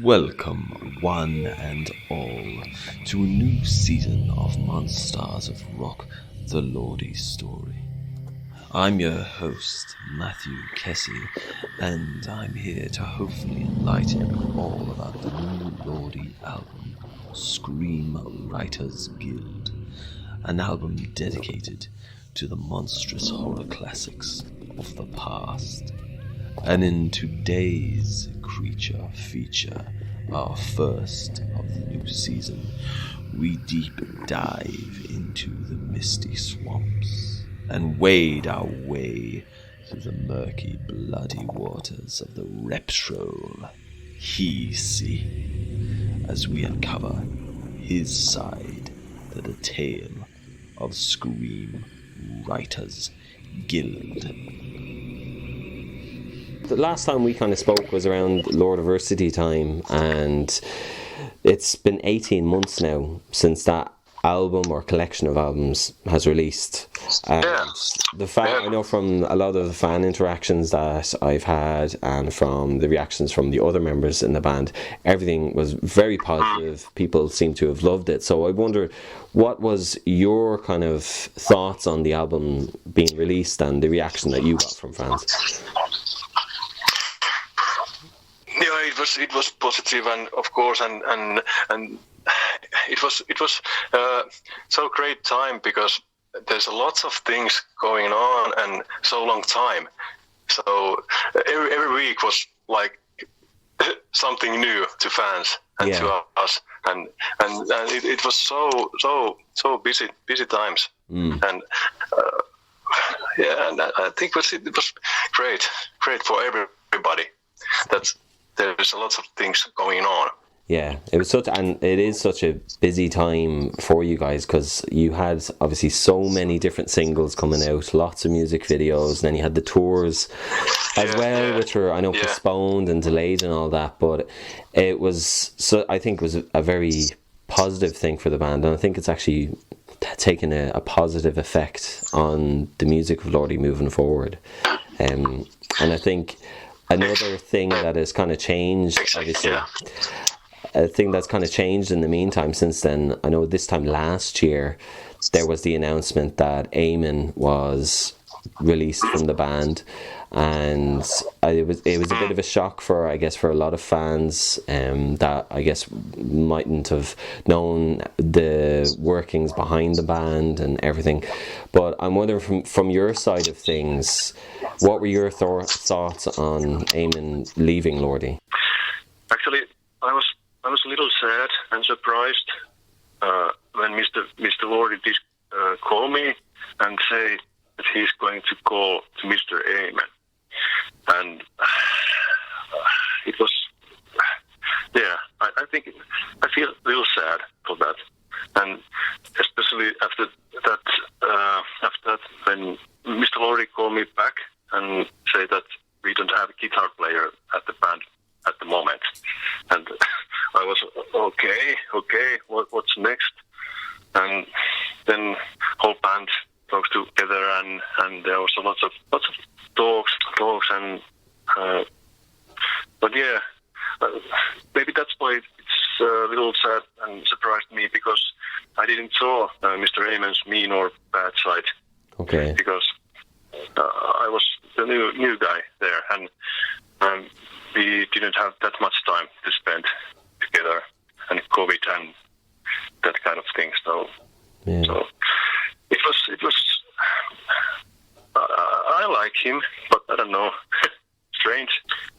Welcome, one and all, to a new season of Monsters of Rock, the Lordi story. I'm your host, Matthew Kessie, and I'm here to hopefully enlighten you all about the new Lordi album, SCREEM WRITERS GUILD, an album dedicated to the monstrous horror classics of the past. And in today's creature feature, our first of the new season, we deep dive into the misty swamps and wade our way through the murky, bloody waters of the reptile Hiisi as we uncover his side to the tale of SCREEM WRITERS GUILD. The last time we kind of spoke was around Lordiversity time, and it's been 18 months now since that album or collection of albums has released. And I know from a lot of the fan interactions that I've had and from the reactions from the other members in the band, everything was very positive. People seem to have loved it. So I wonder, what was your kind of thoughts on the album being released and the reaction that you got from fans? Yeah, it was positive, and of course, and it was so great time because there's lots of things going on and so long time. So every week was like something new to fans and to us, and it was so busy times, and and I think it was great for everybody. There's a lot of things going on. Yeah, it is such a busy time for you guys, because you had obviously so many different singles coming out, lots of music videos, and then you had the tours as well, which were postponed and delayed and all that. But it was I think it was a very positive thing for the band, and I think it's actually taken a positive effect on the music of Lordi moving forward. And I think another thing that has kind of changed, obviously, a thing that's kind of changed in the meantime since then, I know this time last year, there was the announcement that Eamon was released from the band, and it was a bit of a shock for a lot of fans that I guess mightn't have known the workings behind the band and everything. But I'm wondering from your side of things, what were your thoughts on Eamon leaving Lordi? Actually, I was a little sad and surprised when Mr. Lordi called me and say that he's going to call to Mr. Eamon. And it was, I think I feel a little sad for that, and especially after that when Mr. Lordi called me back and say that we don't have a guitar player at the band at the moment, and I was okay. What's next? And then whole band talks together, and there was lots of talks, and but maybe that's why it's a little sad and surprised me, because I didn't saw Mr. Eamon's mean or bad side. Okay. Because I was the new guy there, and we didn't have that much time to spend together, and COVID and that kind of thing. So it was. I like him, but I don't know. Strange.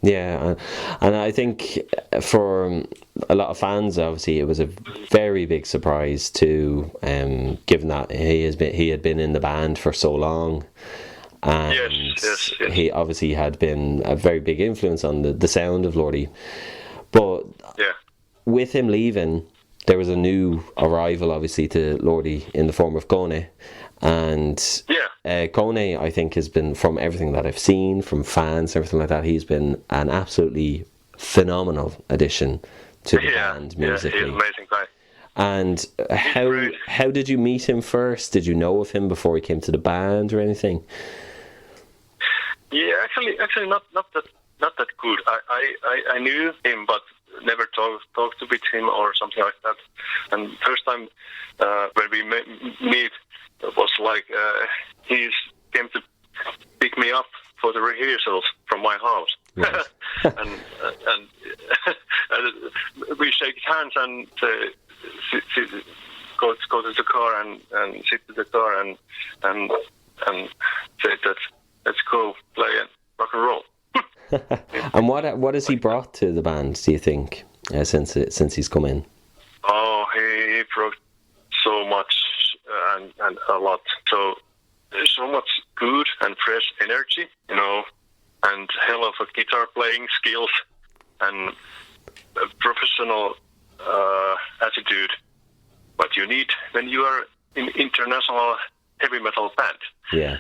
Yeah, and I think for a lot of fans, obviously, it was a very big surprise too, given that he had been in the band for so long, and yes. He obviously had been a very big influence on the sound of Lordi. But with him leaving, there was a new arrival, obviously, to Lordi in the form of Kone. And Kone, I think, has been, from everything that I've seen from fans, everything like that, he's been an absolutely phenomenal addition to the band musically. He's an amazing guy. And how did you meet him first? Did you know of him before he came to the band or anything? Yeah, actually, not that good. I knew him, but never talked with him or something like that. And first time when we meet was like he came to pick me up for the rehearsals from my house. Yes. and we shake hands and go to the car and sit in the car and say that let's go play rock and roll. And what has he brought to the band, do you think, since he's come in? Oh, he brought so much and a lot. So much good and fresh energy, and hell of a guitar playing skills and a professional attitude. What you need when you are in international heavy metal band. Yeah.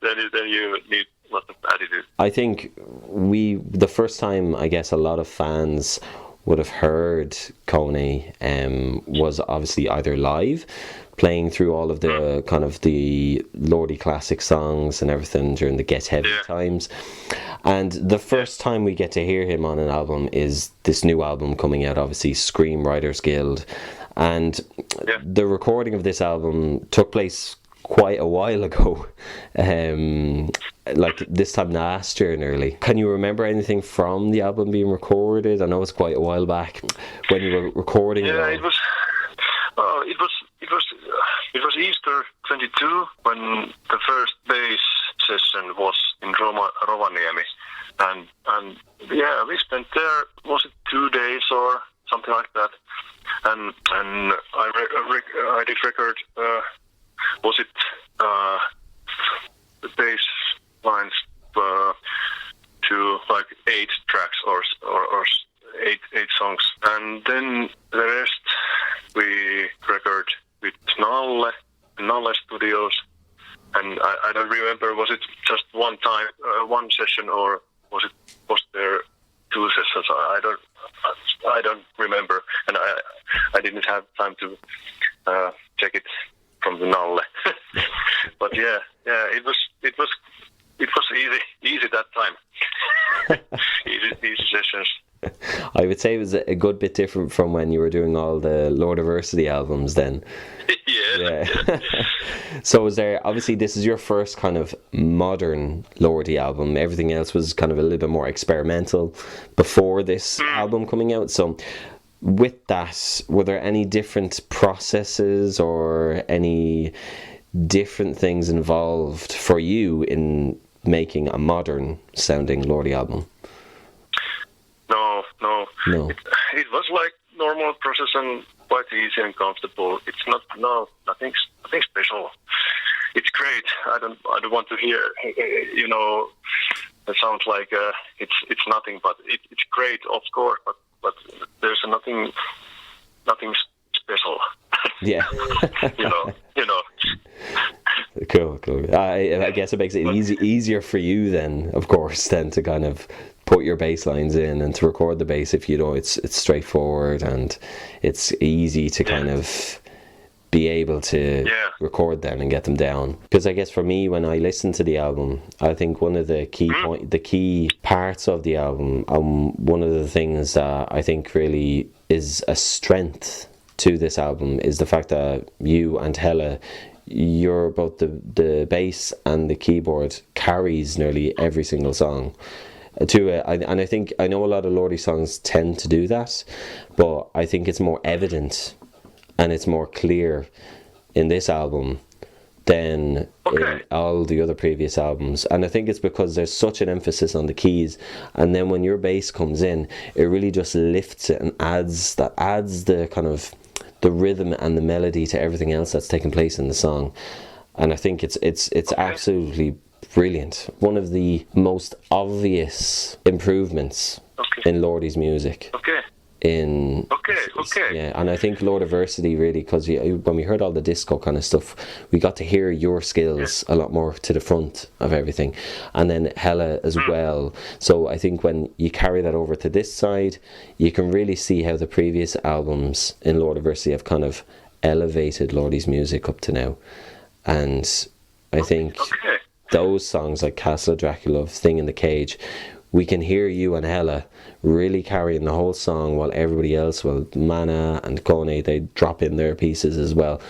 then you need lots of attitude. I think the first time, I guess, a lot of fans would have heard Kone was obviously either live, playing through all of the kind of the Lordi classic songs and everything during the Get Heavy times. And the first time we get to hear him on an album is this new album coming out, obviously, SCREEM WRITERS GUILD. And the recording of this album took place quite a while ago, like this time last year nearly. Can you remember anything from the album being recorded? I know it's quite a while back when you were recording it. It was Easter 22 when the first bass session was in Rovaniemi, and we spent there, was it 2 days or something like that, and I did record. Was it the bass lines to like 8 tracks or eight songs, and then the rest we record with Nalle Studios, and I don't remember, was it just one time, one session, or was there 2 sessions? I don't remember, and I didn't have time to check it from the Nalle. But it was easy that time. easy sessions. I would say it was a good bit different from when you were doing all the Lordiversity albums then. Yeah. So was there, obviously this is your first kind of modern Lordi album. Everything else was kind of a little bit more experimental before this album coming out. So with that, were there any different processes or any different things involved for you in making a modern sounding Lordi album? No. It was like normal process and quite easy and comfortable. It's nothing special. It's great. I don't want to hear, it sounds like it's nothing, but it's great, of course, but there's nothing special. Yeah. you know. Cool. I guess it makes it easier for you then, of course, then to kind of put your bass lines in and to record the bass if it's straightforward and it's easy to kind of be able to record them and get them down. Because I guess for me, when I listen to the album, I think one of the key parts of the album, one of the things that I think really is a strength to this album is the fact that you and Hella, you're both the bass and the keyboard carries nearly every single song to it. And I think, I know a lot of Lordi songs tend to do that, but I think it's more evident and it's more clear in this album than in all the other previous albums. And I think it's because there's such an emphasis on the keys, and then when your bass comes in, it really just lifts it and adds the kind of the rhythm and the melody to everything else that's taking place in the song. And I think it's absolutely brilliant. One of the most obvious improvements in Lordi's music. Yeah, and I think Lordiversity really, because when we heard all the disco kind of stuff, we got to hear your skills a lot more to the front of everything, and then Hella as well. So I think when you carry that over to this side, you can really see how the previous albums in Lordiversity have kind of elevated Lordi's music up to now. And I think those songs like Castle Dracula, Thing in the Cage, we can hear you and Hella really carrying the whole song, while everybody else, well, Mana and Kone, they drop in their pieces as well.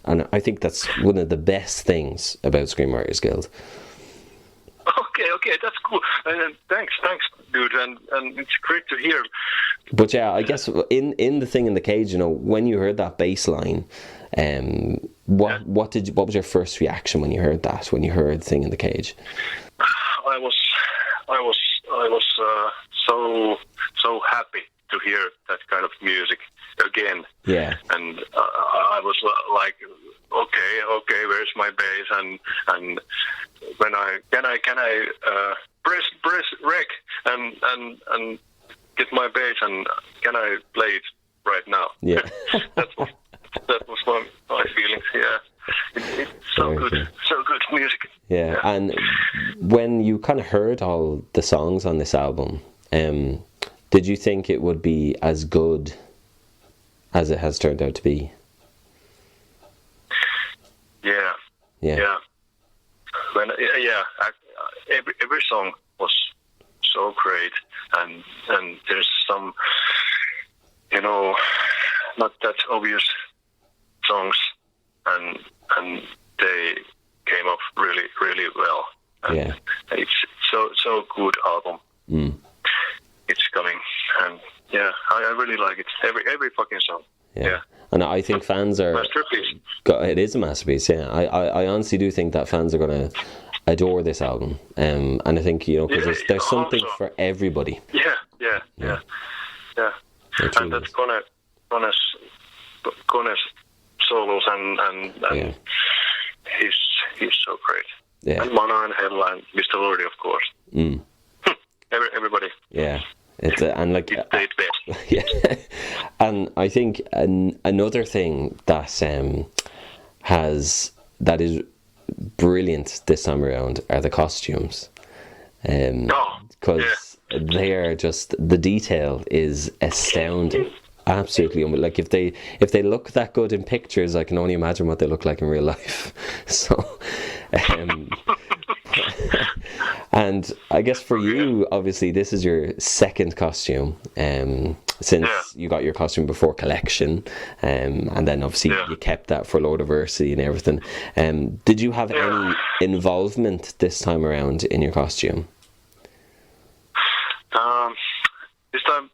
And I think that's one of the best things about Scream Writers Guild. Okay, that's cool. Thanks, dude, and it's great to hear. But yeah, I guess in the thing in the cage, you know, when you heard that bass line, what was your first reaction when you heard that? When you heard Thing in the Cage? I was so happy to hear that kind of music again. Yeah. And I was like, okay, where's my bass? And when can I press rec and get my bass, and can I play it right now? Yeah. that was my feelings. Yeah. It's so good, so good music. Yeah, and when you kind of heard all the songs on this album, did you think it would be as good as it has turned out to be? Yeah. Every song was so great, and there's some, you know, not that obvious songs, and they came up really, really well. And yeah, it's so good album. It's coming, and yeah, I really like it. Every fucking song. Yeah. And I think fans are. Masterpiece. It is a masterpiece. Yeah, I honestly do think that fans are going to adore this album. And I think, you know, because there's something for everybody. Yeah. And that's Kone's solos and he's so great. Yeah. And Mana and Hella and Mr. Lordi, of course. Everybody. Yeah. It's and like it best. Yeah. And I think another thing that is brilliant this time around are the costumes. Because they are just, the detail is astounding. Absolutely. Like if they look that good in pictures, I can only imagine what they look like in real life. So and I guess for you, obviously this is your second costume, since you got your costume before Collection, and then obviously you kept that for Lordiversity and everything. Did you have any involvement this time around in your costume? This time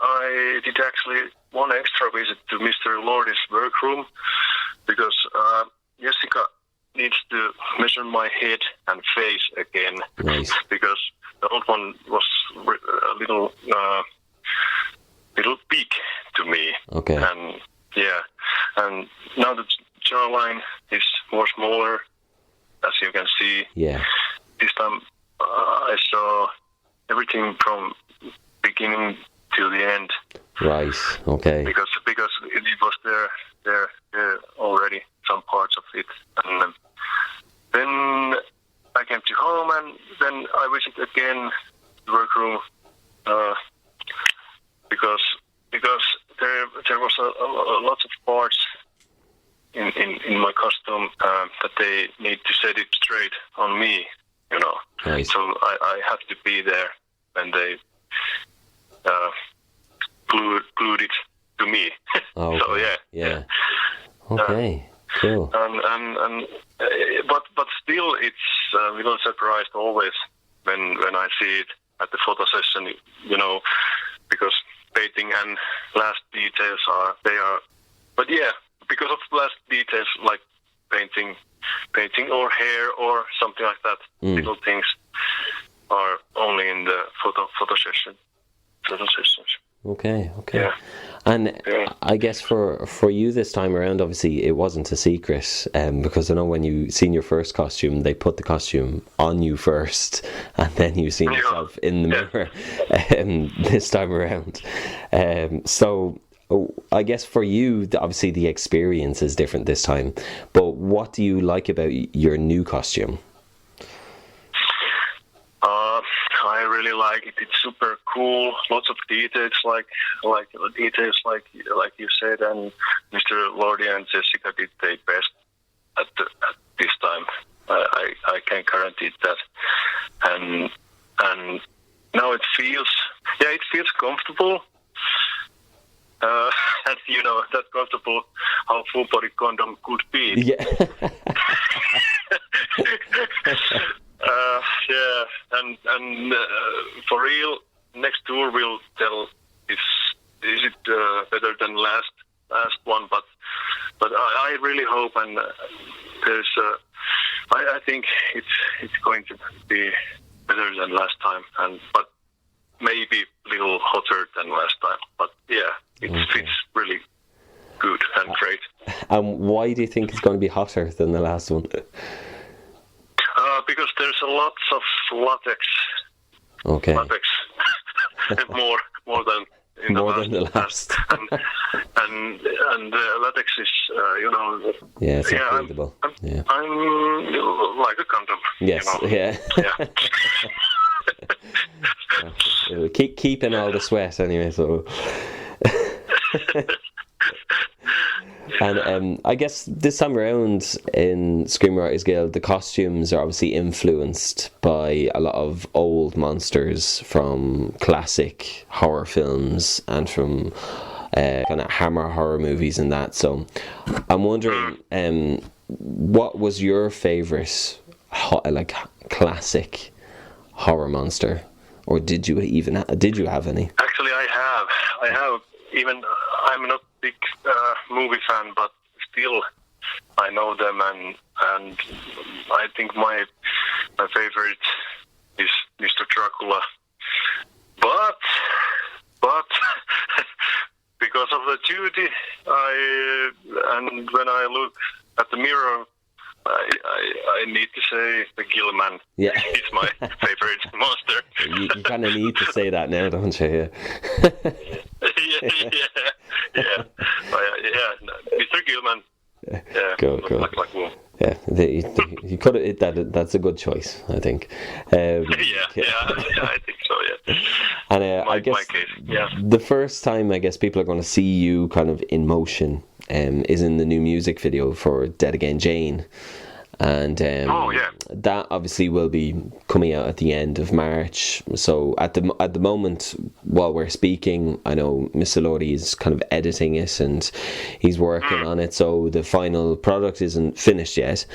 I did actually one extra visit to Mr. Lordi's workroom, because Jessica needs to measure my head and face again. Nice. Because the old one was a little big to me. Okay. And now the jawline is more smaller, as you can see. Yeah. This time I saw everything from beginning to the end. Right. Okay. Because it was there already, some parts of it, and then I came to home, and then I visited again the workroom, because there was a lot of parts in my costume that they need to set it straight on me, you know. Right. So I have to be there when they glued it to me. Oh, okay. So yeah. Okay. Cool. But still, it's a little surprised always when I see it at the photo session, you know, because painting and last details but yeah, because of last details like painting or hair or something like that, little things are only in the photo sessions. Okay. Yeah. And I guess for you this time around, obviously it wasn't a secret, because I know when you seen your first costume, they put the costume on you first, and then you seen yourself in the mirror this time around. So I guess for you, obviously the experience is different this time. But what do you like about your new costume? I really like it. It's super cool. Lots of details, like you said, and Mr. Lordi and Jessica did their best at this time. I can guarantee that. And now uncomfortable how full body condom could be. Yeah. Yeah, and for real, next tour we'll tell is it better than last one, but I really hope, and there's I think it's going to be better than last time, but maybe a little hotter than last time. But yeah, it fits really good and great. And why do you think it's going to be hotter than the last one? Because there's a lot of latex. Okay. Latex. more than in the last. and latex is Yeah, it's breathable. I'm like a condom. Yes. Yeah. It'll keep in all the sweat anyway. So. And I guess this time around in SCREEM WRITERS GUILD, the costumes are obviously influenced by a lot of old monsters from classic horror films and from kind of Hammer horror movies and that. So I'm wondering, what was your favourite classic horror monster, or did you have any? Actually, I have. Even I'm not big movie fan, but still I know them, and I think my favorite is Mr. Dracula. But because of the duty, and when I look at the mirror, I need to say the Gillman. Yeah, it's my favorite monster. You kind of need to say that now, don't you? Yeah. Mr. Gillman. Yeah, cool. Like wolf. Yeah, you could have. That's a good choice, I think. Yeah, I think so. Yeah. And I guess my case, yeah. The first time I guess people are going to see you kind of in motion is in the new music video for Dead Again Jane. And that obviously will be coming out at the end of March. So at the moment, while we're speaking, I know Mr. Lordi is kind of editing it and he's working on it. So the final product isn't finished yet.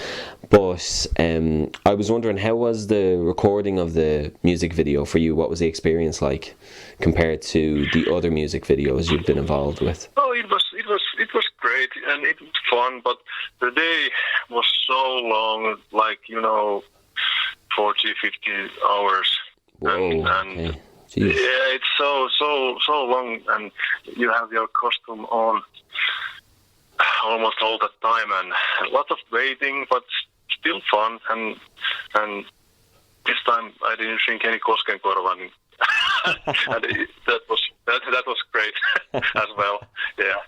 But I was wondering, how was the recording of the music video for you? What was the experience like compared to the other music videos you've been involved with? Oh, it was great and it was fun, but the day was so long, like 40, 50 hours. Whoa, and okay. Yeah, it's so long, and you have your costume on almost all the time, and a lot of waiting, but still fun. And this time I didn't drink any Koskenkorvan. And that was great as well. Yeah.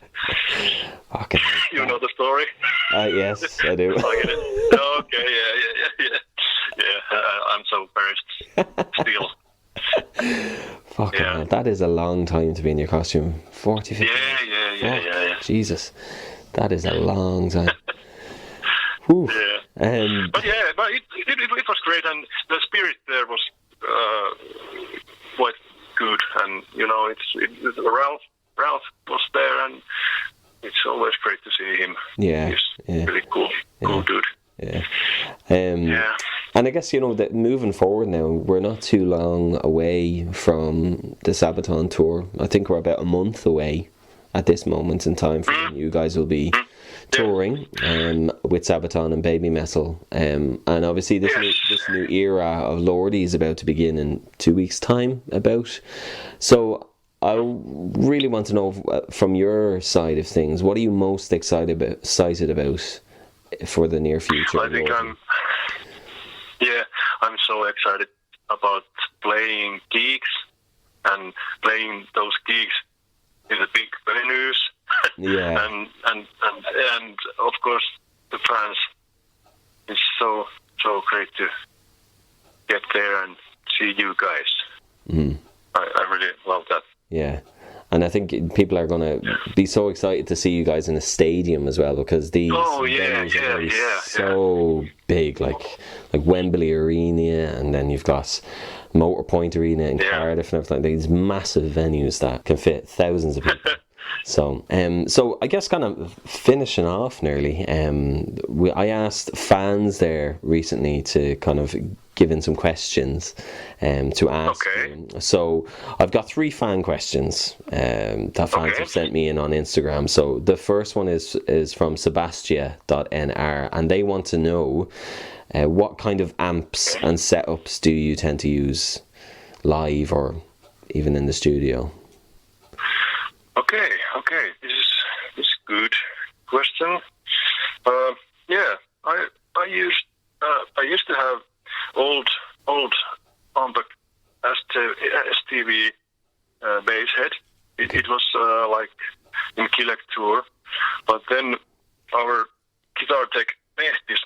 Okay. You know the story? Yes, I do. Okay. Yeah. I'm so embarrassed. Still. Fucking hell, that is a long time to be in your costume. 40, 50 Yeah. Jesus, that is a long time. Whew. Yeah. But it was great, and the spirit there was quite good, and it's Ralph was there, and it's always great to see him. Yeah, he's really cool dude. Yeah. And I guess that moving forward now, we're not too long away from the Sabaton tour. I think we're about a month away at this moment in time from when you guys will be touring with Sabaton and Baby Metal, and obviously this new era of Lordi is about to begin in 2 weeks' time. So I really want to know from your side of things, what are you most excited about for the near future? I think I'm so excited about playing gigs and playing those gigs in the big venues. Yeah. and of course the fans. It's so great to get there and see you guys. I really love that. Yeah. And I think people are going to be so excited to see you guys in a stadium as well, because these venues are so big, like Wembley Arena, and then you've got Motorpoint Arena in Cardiff and everything. These massive venues that can fit thousands of people. So I guess kind of finishing off nearly, I asked fans there recently to kind of give in some questions to ask you. So I've got 3 fan questions that fans have sent me in on Instagram. So the first one is from Sebastia.nr, and they want to know what kind of amps and setups do you tend to use live or even in the studio? Okay. This is good question. I used to have old Amberg STV bass head. It was like in Kilek tour, but then our guitar tech Mehtis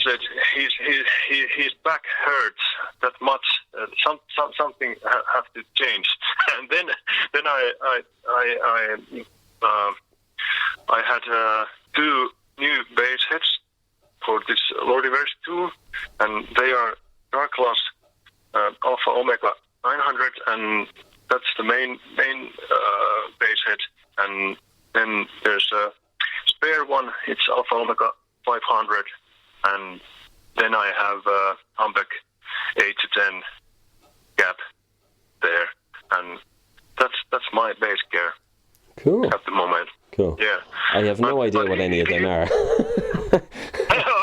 said his back hurts that much. Something have to change, and then I had 2 new bass heads for this Lordiversity tour, and they are Dark Class Alpha Omega 900, and that's the main bass head, and then there's a spare one. It's Alpha Omega 500, and then I have Amberg 8 to 10 gap there, and that's my bass gear. Cool. At the moment. Cool. Yeah. I have no idea what any of them are.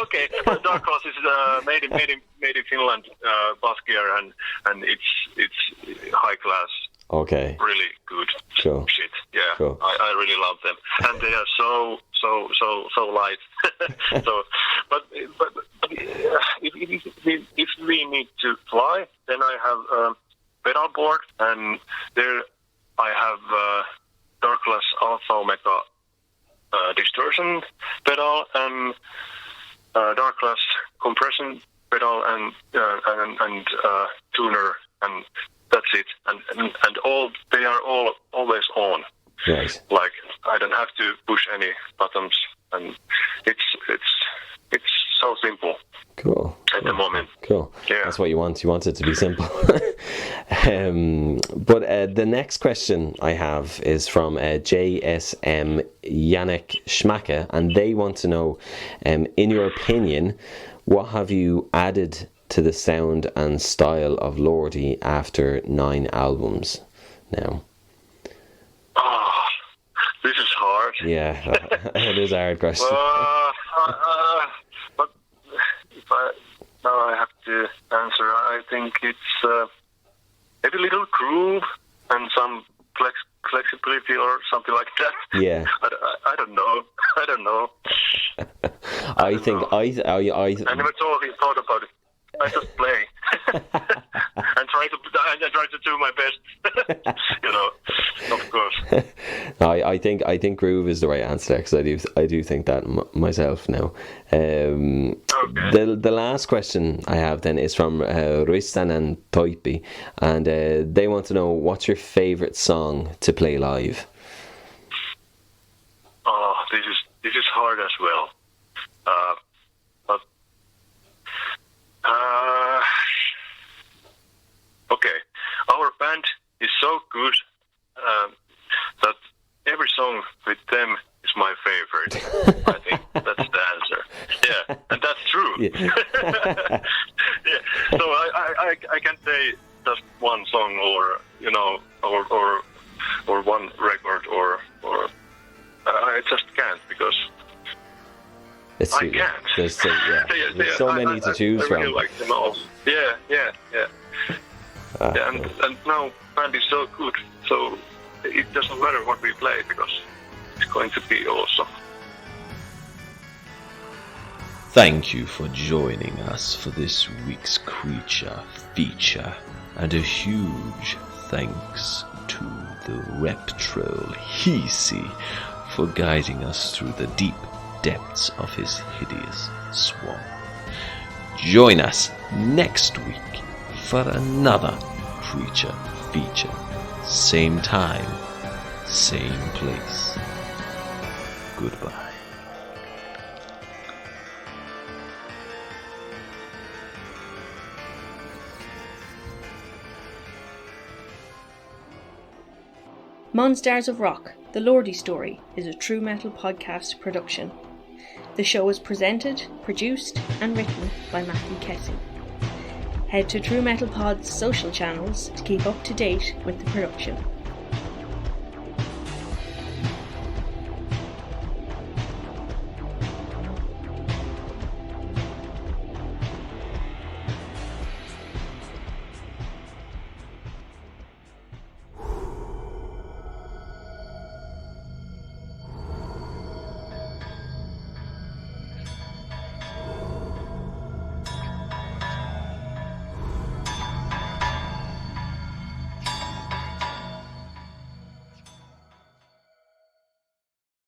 Okay. Dark Class is made in Finland, bass gear, and it's high class. Okay. Really good shit. Yeah. Cool. I really love them, and they are so light. So, but if we need to fly, then I have pedal board, and there I have Dark Class Alpha Omega distortion pedal, and Dark Class compression pedal, and tuner, and that's it. And all they are always on. Right. Like I don't have to push any buttons, and it's so simple. Cool. At the moment. Cool. Yeah. That's what you want. You want it to be simple. But the next question I have is from JSM Yannick Schmacke, and they want to know, in your opinion, what have you added to the sound and style of Lordi after 9 albums now? Oh, this is hard. Yeah, it is a hard question. But if I have to answer, I think it's maybe a little groove and some flexibility or something like that. Yeah. I don't know. I never thought about it. I just play and try to do my best. Of course. I think groove is the right answer, because I do think that myself now. Okay. The last question I have then is from Ristan and Toipi, and they want to know, what's your favorite song to play live? Oh, this is hard as well. Okay, our band is so good that every song with them is my favorite. I think that's the answer. Yeah, and that's true. Yeah. So I can't say just one song, or or one record, or I just can't, because I can't. There's so many to choose from. I really like them all. Yeah. And now band is so good, so it doesn't matter what we play, because it's going to be awesome. Thank you for joining us for this week's Creature feature, and a huge thanks to the rep troll Hiisi for guiding us through the deep depths of his hideous swamp. Join us next week for another Creature feature. Same time, same place. Goodbye. Monsters of Rock, the Lordi story is a true metal podcast production. The show is presented, produced and written by Matthew Kessie. Head to True Metal Pod's social channels to keep up to date with the production.